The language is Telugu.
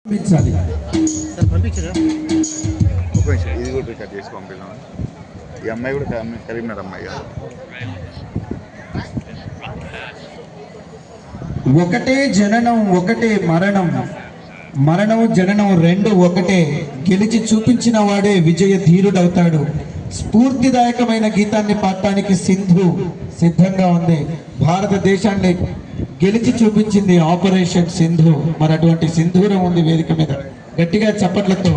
పంపించాలి. ఇది కూడా రికార్డ్ చేసి పంపిద్దాం. ఈ అమ్మాయి కూడా కరీంనగర్ అమ్మాయి కాదు. ఒకటే జననం ఒకటే మరణం, మరణం జననం రెండు ఒకటే. గెలిచి చూపించిన వాడే విజయ ధీరుడవుతాడు. స్ఫూర్తిదాయకమైన గీతాన్ని పాడటానికి సింధు సిద్ధంగా ఉంది. భారతదేశాన్ని గెలిచి చూపించింది ఆపరేషన్ సింధు. మరి అటువంటి సింధూరం ఉంది వేదిక మీద. గట్టిగా చప్పట్లతో